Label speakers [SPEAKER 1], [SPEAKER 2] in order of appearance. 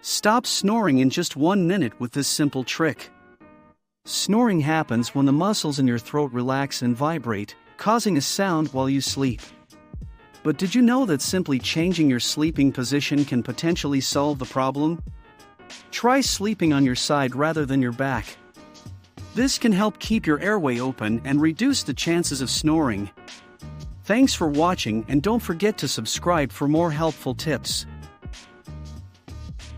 [SPEAKER 1] Stop snoring in just 1 minute with this simple trick. Snoring happens when the muscles in your throat relax and vibrate, causing a sound while you sleep. But did you know that simply changing your sleeping position can potentially solve the problem? Try sleeping on your side rather than your back. This can help keep your airway open and reduce the chances of snoring. Thanks for watching, and don't forget to subscribe for more helpful tips.